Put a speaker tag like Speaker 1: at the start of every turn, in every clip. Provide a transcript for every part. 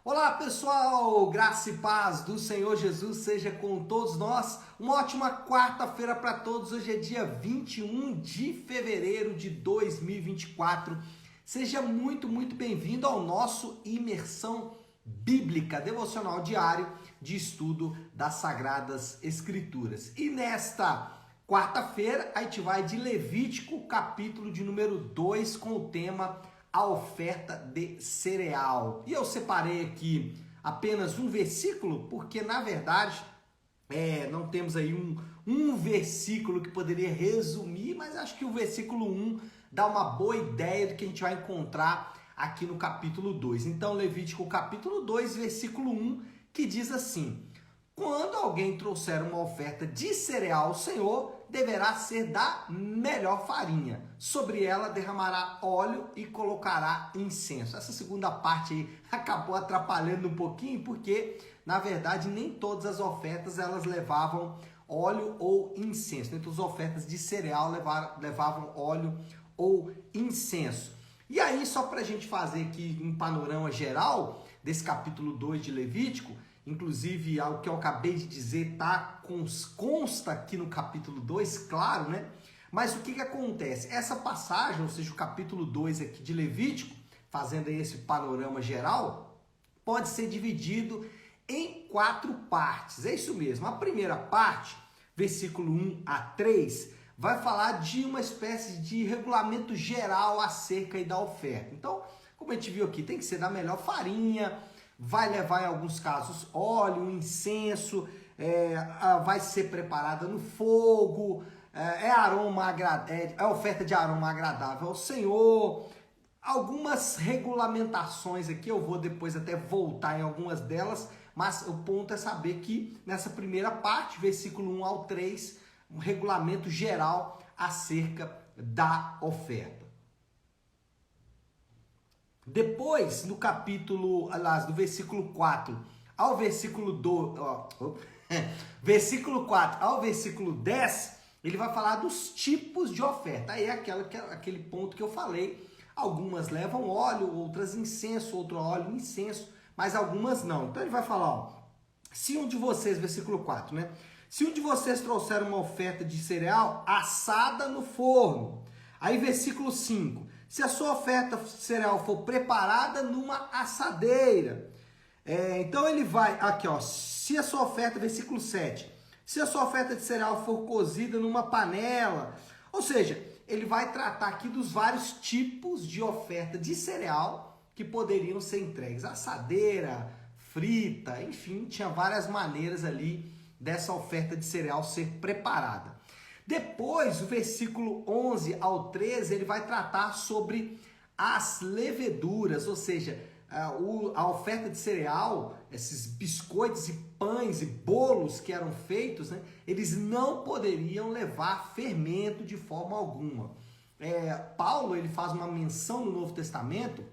Speaker 1: Olá pessoal, graça e paz do Senhor Jesus seja com todos nós. Uma ótima quarta-feira para todos. Hoje é dia 21 de fevereiro de 2024. Seja muito bem-vindo ao nosso Imersão Bíblica, devocional diário de estudo das Sagradas Escrituras. E nesta quarta-feira a gente vai de Levítico, capítulo de número 2, com o tema a oferta de cereal. E eu separei aqui apenas um versículo, porque na verdade não temos aí um versículo que poderia resumir, mas acho que o versículo 1 dá uma boa ideia do que a gente vai encontrar aqui no capítulo 2. Então, Levítico capítulo 2, versículo 1, que diz assim: quando alguém trouxer uma oferta de cereal ao Senhor, deverá ser da melhor farinha. Sobre ela derramará óleo e colocará incenso. Essa segunda parte aí acabou atrapalhando um pouquinho, porque, na verdade, nem todas as ofertas elas levavam óleo ou incenso. Nem todas as ofertas de cereal levavam óleo ou incenso. E aí, só para a gente fazer aqui um panorama geral desse capítulo 2 de Levítico, inclusive o que eu acabei de dizer consta aqui no capítulo 2, claro, né? Mas o que acontece? Essa passagem, ou seja, o capítulo 2 aqui de Levítico, fazendo aí esse panorama geral, pode ser dividido em 4 partes. É isso mesmo. A primeira parte, versículo 1 a 3, vai falar de uma espécie de regulamento geral acerca aí da oferta. Então, como a gente viu aqui, tem que ser da melhor farinha, vai levar em alguns casos óleo, incenso, vai ser preparada no fogo, é oferta de aroma agradável ao Senhor. Algumas regulamentações aqui, eu vou depois até voltar em algumas delas, mas o ponto é saber que nessa primeira parte, versículo 1 ao 3, um regulamento geral acerca da oferta. Depois, no capítulo, aliás, do versículo 4 ao versículo 2, versículo 4 ao versículo 10, ele vai falar dos tipos de oferta. Aí é aquele ponto que eu falei. Algumas levam óleo, outras incenso, outro óleo e incenso, mas algumas não. Então ele vai falar, se um de vocês, versículo 4, né? Se um de vocês trouxer uma oferta de cereal assada no forno. Aí versículo 5. Se a sua oferta de cereal for preparada numa assadeira. Então ele vai, aqui ó, se a sua oferta, versículo 7. Se a sua oferta de cereal for cozida numa panela. Ou seja, ele vai tratar aqui dos vários tipos de oferta de cereal que poderiam ser entregues. Assadeira, frita, enfim, tinha várias maneiras ali dessa oferta de cereal ser preparada. Depois, o versículo 11 ao 13, ele vai tratar sobre as leveduras, ou seja, a oferta de cereal, esses biscoitos e pães e bolos que eram feitos, né, eles não poderiam levar fermento de forma alguma. Paulo ele faz uma menção no Novo Testamento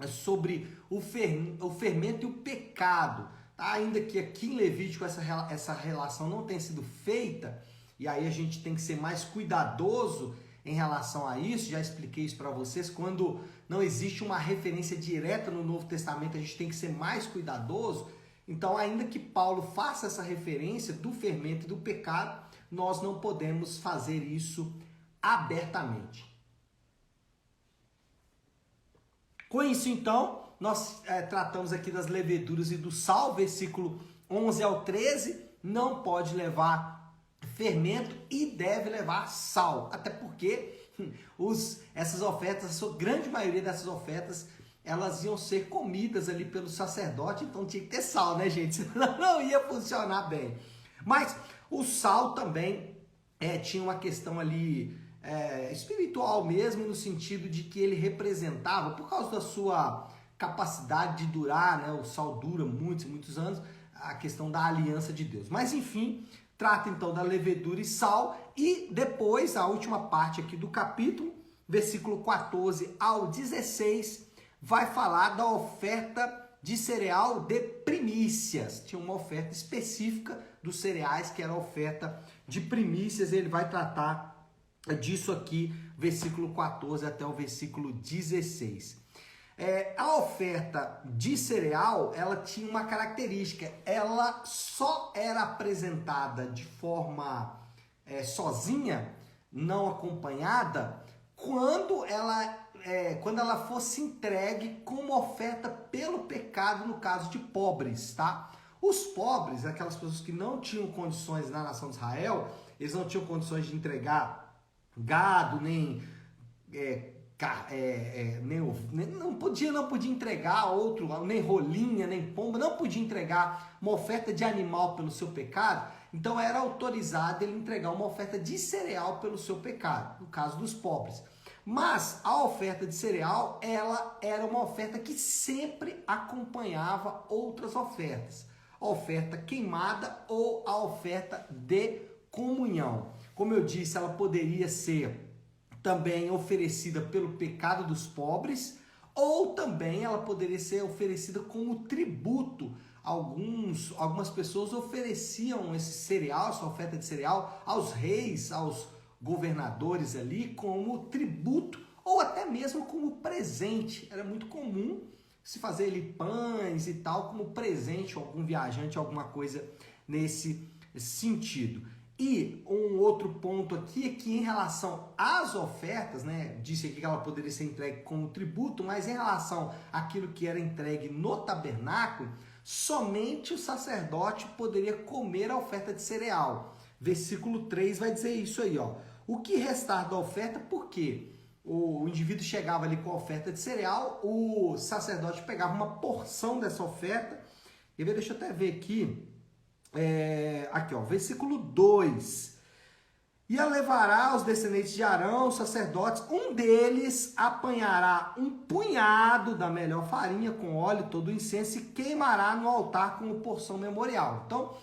Speaker 1: sobre o fermento e o pecado. Tá? Ainda que aqui em Levítico essa relação não tenha sido feita, e aí a gente tem que ser mais cuidadoso em relação a isso. Já expliquei isso para vocês. Quando não existe uma referência direta no Novo Testamento, a gente tem que ser mais cuidadoso. Então, ainda que Paulo faça essa referência do fermento e do pecado, nós não podemos fazer isso abertamente. Com isso, então, nós tratamos aqui das leveduras e do sal, versículo 11 ao 13, não pode levar fermento e deve levar sal, até porque essas ofertas, a grande maioria dessas ofertas, elas iam ser comidas ali pelo sacerdote, então tinha que ter sal, né, gente? Senão não ia funcionar bem. Mas o sal também tinha uma questão ali espiritual mesmo, no sentido de que ele representava, por causa da sua capacidade de durar, né? O sal dura muitos anos, a questão da aliança de Deus. Mas enfim, trata então da levedura e sal, e depois a última parte aqui do capítulo, versículo 14 ao 16, vai falar da oferta de cereal de primícias. Tinha uma oferta específica dos cereais, que era a oferta de primícias, e ele vai tratar disso aqui, versículo 14 até o versículo 16. A oferta de cereal, ela tinha uma característica, ela só era apresentada de forma sozinha, não acompanhada, quando ela fosse entregue como oferta pelo pecado, no caso de pobres, tá? Os pobres, aquelas pessoas que não tinham condições na nação de Israel, eles não tinham condições de entregar gado, nem não podia entregar outro, nem rolinha, nem pomba, não podia entregar uma oferta de animal pelo seu pecado, então era autorizado ele entregar uma oferta de cereal pelo seu pecado, no caso dos pobres. Mas a oferta de cereal, ela era uma oferta que sempre acompanhava outras ofertas. A oferta queimada ou a oferta de comunhão. Como eu disse, ela poderia ser também oferecida pelo pecado dos pobres, ou também ela poderia ser oferecida como tributo. Algumas pessoas ofereciam esse cereal, essa oferta de cereal, aos reis, aos governadores ali, como tributo, ou até mesmo como presente. Era muito comum se fazer ali pães e tal, como presente a algum viajante, alguma coisa nesse sentido. E um outro ponto aqui é que em relação às ofertas, né, disse aqui que ela poderia ser entregue como tributo, mas em relação àquilo que era entregue no tabernáculo, somente o sacerdote poderia comer a oferta de cereal. Versículo 3 vai dizer isso aí, ó. O que restar da oferta, porque o indivíduo chegava ali com a oferta de cereal, o sacerdote pegava uma porção dessa oferta, e deixa eu até ver aqui, aqui ó, versículo 2, e a levará aos descendentes de Arão, os sacerdotes, um deles apanhará um punhado da melhor farinha com óleo, todo o incenso, e queimará no altar como porção memorial. Então,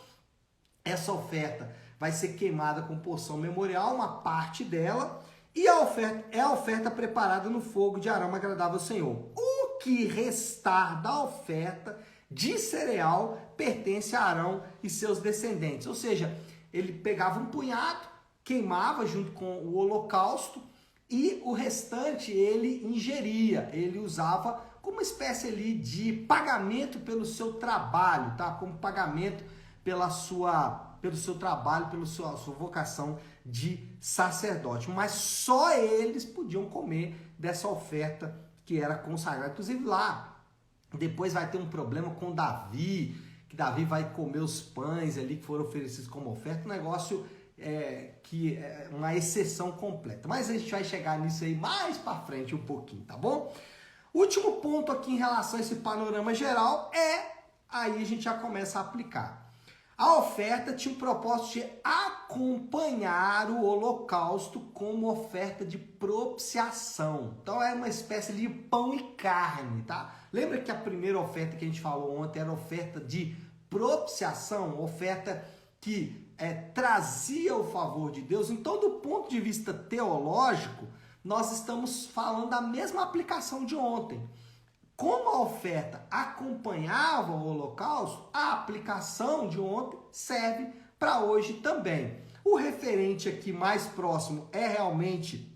Speaker 1: essa oferta vai ser queimada com porção memorial, uma parte dela, e a oferta é a oferta preparada no fogo de aroma agradável ao Senhor. O que restar da oferta de cereal pertence a Arão e seus descendentes. Ou seja, ele pegava um punhado, queimava junto com o holocausto e o restante ele ingeria, ele usava como uma espécie ali de pagamento pelo seu trabalho, tá? Como pagamento pelo seu trabalho, pela sua vocação de sacerdote. Mas só eles podiam comer dessa oferta que era consagrada. Inclusive lá, depois vai ter um problema com Davi, que Davi vai comer os pães ali que foram oferecidos como oferta, um negócio que é uma exceção completa. Mas a gente vai chegar nisso aí mais para frente um pouquinho, tá bom? Último ponto aqui em relação a esse panorama geral aí a gente já começa a aplicar. A oferta tinha o propósito de acompanhar o holocausto como oferta de propiciação. Então era uma espécie de pão e carne, tá? Lembra que a primeira oferta que a gente falou ontem era oferta de propiciação, oferta que trazia o favor de Deus? Então, do ponto de vista teológico, nós estamos falando da mesma aplicação de ontem. Como a oferta acompanhava o holocausto, a aplicação de ontem serve para hoje também. O referente aqui mais próximo é realmente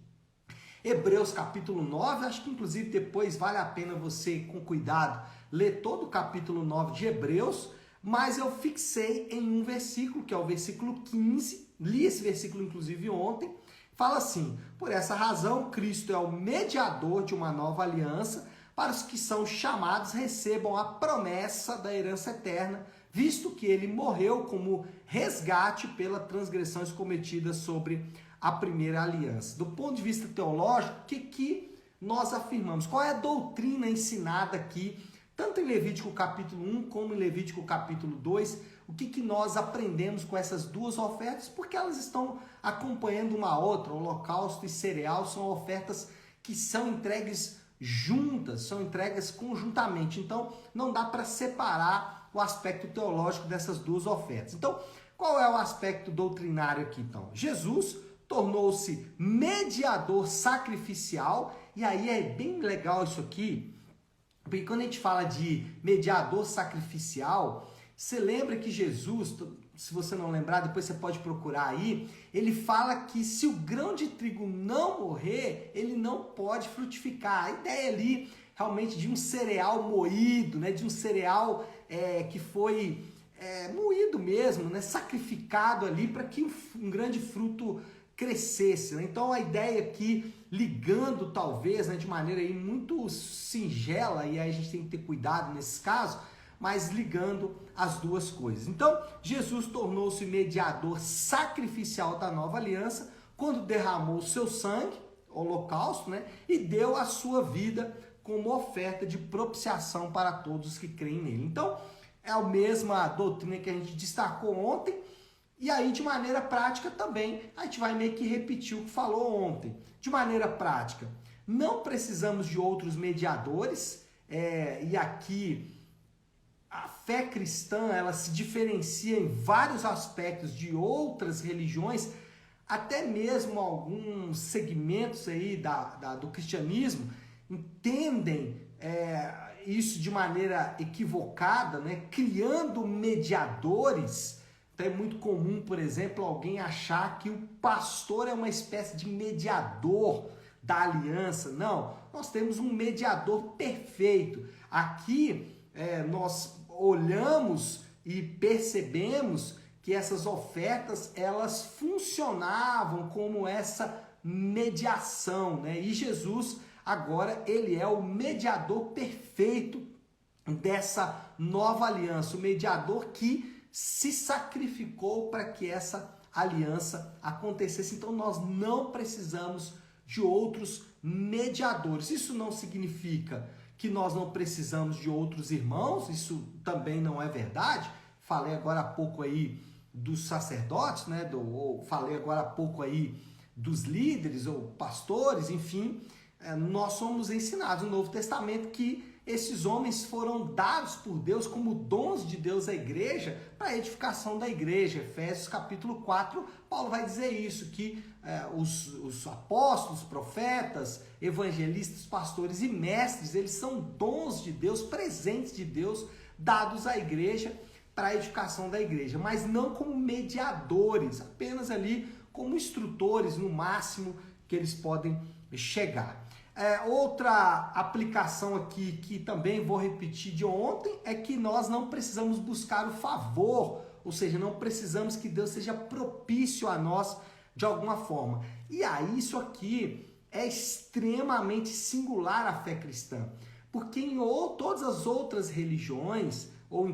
Speaker 1: Hebreus capítulo 9, acho que inclusive depois vale a pena você, com cuidado, ler todo o capítulo 9 de Hebreus, mas eu fixei em um versículo, que é o versículo 15, li esse versículo inclusive ontem, fala assim: por essa razão Cristo é o mediador de uma nova aliança, para os que são chamados recebam a promessa da herança eterna, visto que ele morreu como resgate pelas transgressões cometidas sobre a primeira aliança. Do ponto de vista teológico, o que nós afirmamos? Qual é a doutrina ensinada aqui, tanto em Levítico capítulo 1 como em Levítico capítulo 2? O que nós aprendemos com essas duas ofertas? Porque elas estão acompanhando uma outra. Holocausto e cereal são ofertas que são entregues juntas, são entregas conjuntamente. Então, não dá para separar o aspecto teológico dessas duas ofertas. Então, qual é o aspecto doutrinário aqui, então? Jesus tornou-se mediador sacrificial, e aí é bem legal isso aqui, porque quando a gente fala de mediador sacrificial, você lembra que Jesus, se você não lembrar, depois você pode procurar aí, ele fala que se o grão de trigo não morrer, ele não pode frutificar. A ideia ali realmente de um cereal moído, né? De um cereal que foi moído mesmo, né? Sacrificado ali para que um grande fruto crescesse, né? Então a ideia aqui, ligando talvez, né, de maneira aí muito singela, e aí a gente tem que ter cuidado nesse caso, mas ligando as duas coisas. Então Jesus tornou-se mediador sacrificial da nova aliança quando derramou o seu sangue, holocausto, né, e deu a sua vida como oferta de propiciação para todos que creem nele. Então é a mesma doutrina que a gente destacou ontem. E aí, de maneira prática também, a gente vai meio que repetir o que falou ontem. De maneira prática, não precisamos de outros mediadores, e aqui a fé cristã, ela se diferencia em vários aspectos de outras religiões, até mesmo alguns segmentos aí do cristianismo entendem isso de maneira equivocada, né? Criando mediadores. Então é muito comum, por exemplo, alguém achar que o pastor é uma espécie de mediador da aliança. Não, nós temos um mediador perfeito. Aqui nós olhamos e percebemos que essas ofertas, elas funcionavam como essa mediação, né? E Jesus, agora, ele é o mediador perfeito dessa nova aliança, o mediador que se sacrificou para que essa aliança acontecesse. Então nós não precisamos de outros mediadores. Isso não significa que nós não precisamos de outros irmãos, isso também não é verdade. Falei agora há pouco aí dos sacerdotes, né? Falei agora há pouco aí dos líderes ou pastores, enfim, nós somos ensinados no Novo Testamento que esses homens foram dados por Deus como dons de Deus à igreja para a edificação da igreja. Efésios capítulo 4, Paulo vai dizer isso, que os apóstolos, profetas, evangelistas, pastores e mestres, eles são dons de Deus, presentes de Deus, dados à igreja para a edificação da igreja, mas não como mediadores, apenas ali como instrutores, no máximo que eles podem chegar. Outra aplicação aqui que também vou repetir de ontem é que nós não precisamos buscar o favor, ou seja, não precisamos que Deus seja propício a nós de alguma forma. E aí isso aqui é extremamente singular à fé cristã, porque em todas as outras religiões, ou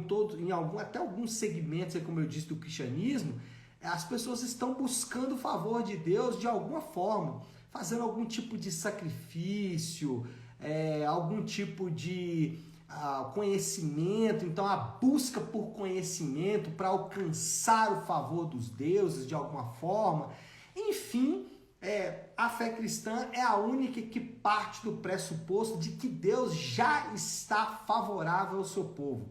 Speaker 1: até alguns segmentos, como eu disse, do cristianismo, as pessoas estão buscando o favor de Deus de alguma forma, fazendo algum tipo de sacrifício, algum tipo de conhecimento. Então a busca por conhecimento para alcançar o favor dos deuses de alguma forma. Enfim, a fé cristã é a única que parte do pressuposto de que Deus já está favorável ao seu povo.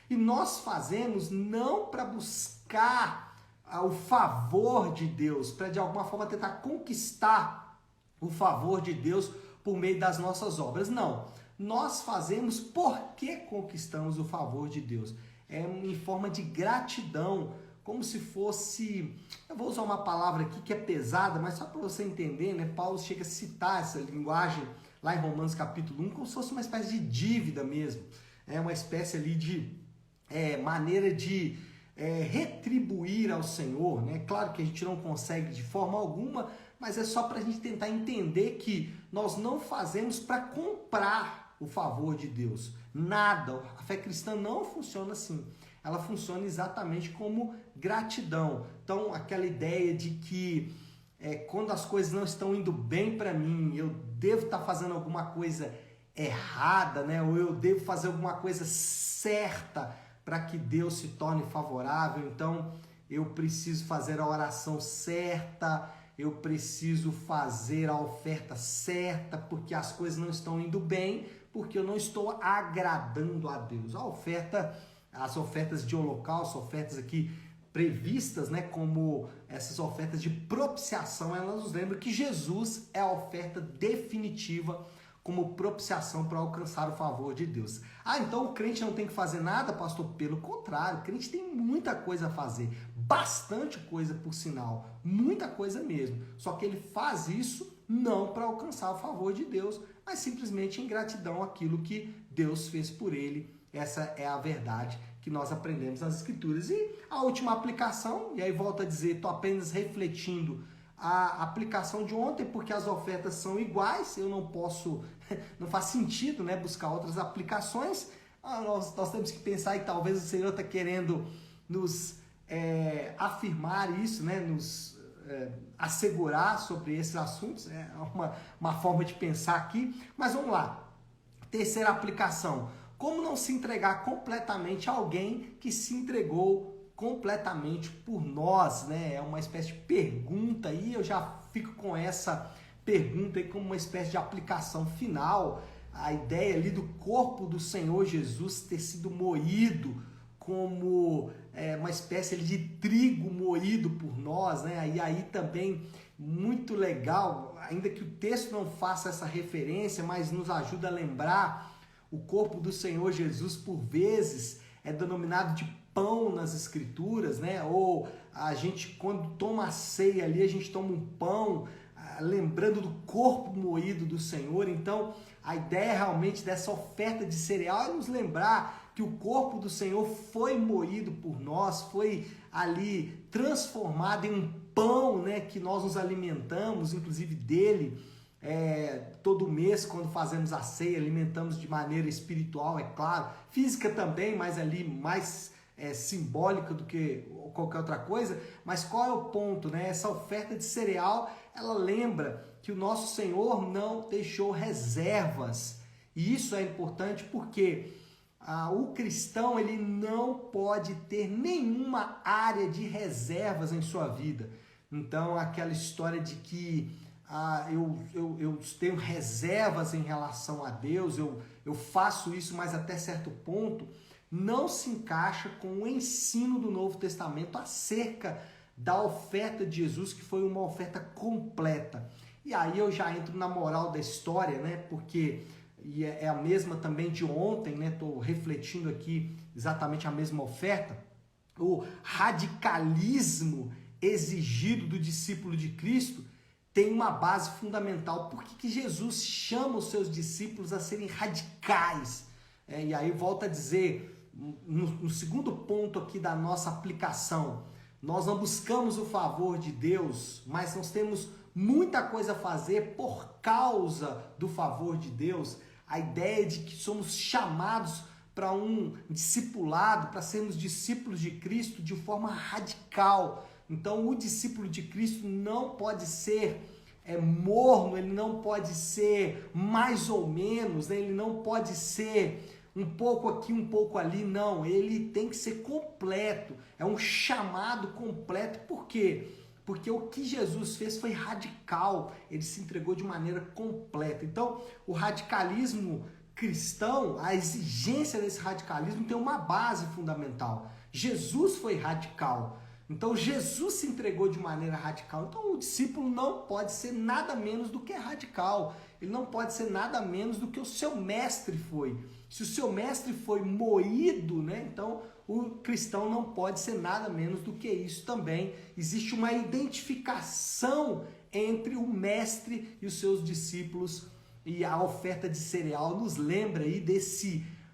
Speaker 1: E nós fazemos não para buscar o favor de Deus, para de alguma forma tentar conquistar o favor de Deus por meio das nossas obras. Não, nós fazemos porque conquistamos o favor de Deus. Em forma de gratidão, como se fosse, eu vou usar uma palavra aqui que é pesada, mas só para você entender, né? Paulo chega a citar essa linguagem lá em Romanos capítulo 1, como se fosse uma espécie de dívida mesmo. É uma espécie ali de maneira de retribuir ao Senhor, né? Claro que a gente não consegue de forma alguma, mas é só para a gente tentar entender que nós não fazemos para comprar o favor de Deus. Nada. A fé cristã não funciona assim. Ela funciona exatamente como gratidão. Então, aquela ideia de que quando as coisas não estão indo bem para mim, eu devo estar fazendo alguma coisa errada, né? Ou eu devo fazer alguma coisa certa para que Deus se torne favorável. Então, eu preciso fazer a oração certa, eu preciso fazer a oferta certa, porque as coisas não estão indo bem, porque eu não estou agradando a Deus. As ofertas de holocausto, ofertas aqui previstas, né, como essas ofertas de propiciação, elas nos lembram que Jesus é a oferta definitiva como propiciação para alcançar o favor de Deus. Então o crente não tem que fazer nada, pastor? Pelo contrário, o crente tem muita coisa a fazer, bastante coisa por sinal, muita coisa mesmo. Só que ele faz isso não para alcançar o favor de Deus, mas simplesmente em gratidão àquilo que Deus fez por ele. Essa é a verdade que nós aprendemos nas Escrituras. E a última aplicação, e aí volto a dizer, estou apenas refletindo a aplicação de ontem, porque as ofertas são iguais, eu não posso, não faz sentido, né, buscar outras aplicações. Nós temos que pensar, e talvez o Senhor está querendo nos afirmar isso, né, nos assegurar sobre esses assuntos, é uma forma de pensar aqui. Mas vamos lá, terceira aplicação: como não se entregar completamente a alguém que se entregou completamente por nós, né? É uma espécie de pergunta, e eu já fico com essa pergunta aí como uma espécie de aplicação final. A ideia ali do corpo do Senhor Jesus ter sido moído como uma espécie ali de trigo moído por nós, né? E aí também muito legal, ainda que o texto não faça essa referência, mas nos ajuda a lembrar, o corpo do Senhor Jesus por vezes é denominado de pão nas Escrituras, né? Ou a gente, quando toma a ceia ali, a gente toma um pão, lembrando do corpo moído do Senhor. Então, a ideia realmente dessa oferta de cereal é nos lembrar que o corpo do Senhor foi moído por nós, foi ali transformado em um pão, né? Que nós nos alimentamos, inclusive dele, todo mês, quando fazemos a ceia, alimentamos de maneira espiritual, é claro, física também, mas ali mais simbólica do que qualquer outra coisa. Mas qual é o ponto, né? Essa oferta de cereal, ela lembra que o nosso Senhor não deixou reservas, e isso é importante porque o cristão, ele não pode ter nenhuma área de reservas em sua vida. Então, aquela história de que eu tenho reservas em relação a Deus, eu faço isso, mas até certo ponto, não se encaixa com o ensino do Novo Testamento acerca da oferta de Jesus, que foi uma oferta completa. E aí eu já entro na moral da história, né? Porque é a mesma também de ontem, né? Estou refletindo aqui exatamente a mesma oferta. O radicalismo exigido do discípulo de Cristo tem uma base fundamental. Por que Jesus chama os seus discípulos a serem radicais? E aí volta a dizer, no segundo ponto aqui da nossa aplicação, nós não buscamos o favor de Deus, mas nós temos muita coisa a fazer por causa do favor de Deus. A ideia de que somos chamados para um discipulado, para sermos discípulos de Cristo de forma radical. Então, o discípulo de Cristo não pode ser morno, ele não pode ser mais ou menos, né? Ele não pode ser um pouco aqui, um pouco ali, não. Ele tem que ser completo, é um chamado completo. Por quê? Porque o que Jesus fez foi radical, ele se entregou de maneira completa. Então, o radicalismo cristão, a exigência desse radicalismo tem uma base fundamental. Jesus foi radical. Então, Jesus se entregou de maneira radical. Então, o discípulo não pode ser nada menos do que radical. Ele não pode ser nada menos do que o seu mestre foi. Se o seu mestre foi moído, né? Então, o cristão não pode ser nada menos do que isso também. Existe uma identificação entre o mestre e os seus discípulos. E a oferta de cereal nos lembra aí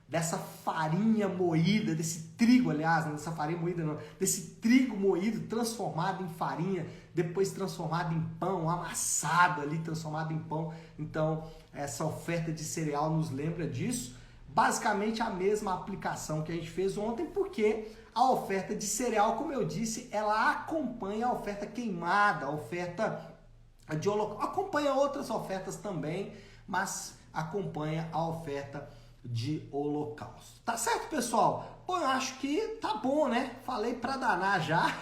Speaker 1: dessa farinha moída, desse trigo, aliás, não dessa farinha moída não, desse trigo moído, transformado em farinha, depois transformado em pão, amassado ali, transformado em pão. Então, essa oferta de cereal nos lembra disso. Basicamente a mesma aplicação que a gente fez ontem, porque a oferta de cereal, como eu disse, ela acompanha a oferta queimada, a oferta de holocausto, acompanha outras ofertas também, mas acompanha a oferta de holocausto. Tá certo, pessoal? Bom, eu acho que tá bom, né? Falei pra danar já.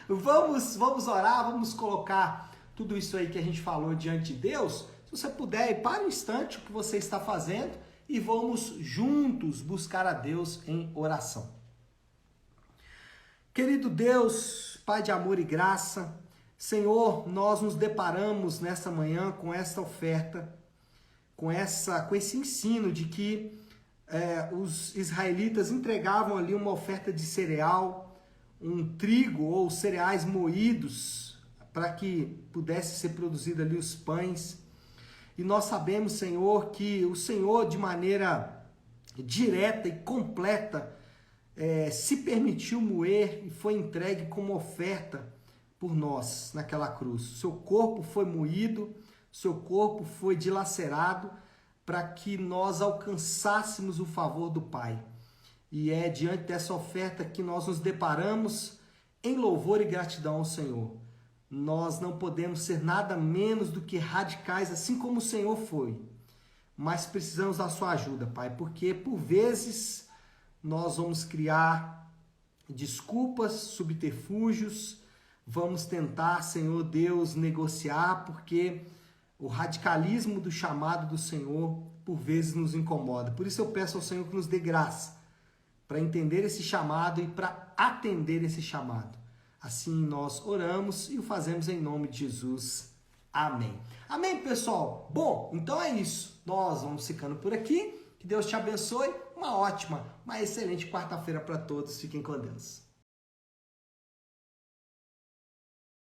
Speaker 1: Vamos orar, vamos colocar tudo isso aí que a gente falou diante de Deus. Se você puder, para um instante o que você está fazendo e vamos juntos buscar a Deus em oração. Querido Deus, Pai de amor e graça, Senhor, nós nos deparamos nessa manhã com essa oferta, com esse ensino de que os israelitas entregavam ali uma oferta de cereal, um trigo ou cereais moídos para que pudesse ser produzido ali os pães. E nós sabemos, Senhor, que o Senhor, de maneira direta e completa, se permitiu moer e foi entregue como oferta por nós naquela cruz. O seu corpo foi moído, o seu corpo foi dilacerado para que nós alcançássemos o favor do Pai. E é diante dessa oferta que nós nos deparamos em louvor e gratidão ao Senhor. Nós não podemos ser nada menos do que radicais, assim como o Senhor foi. Mas precisamos da sua ajuda, Pai, porque por vezes nós vamos criar desculpas, subterfúgios, vamos tentar, Senhor Deus, negociar, porque o radicalismo do chamado do Senhor por vezes nos incomoda. Por isso eu peço ao Senhor que nos dê graça para entender esse chamado e para atender esse chamado. Assim nós oramos e o fazemos em nome de Jesus. Amém. Amém, pessoal? Bom, então é isso. Nós vamos ficando por aqui. Que Deus te abençoe. Uma ótima, uma excelente quarta-feira para todos. Fiquem com Deus.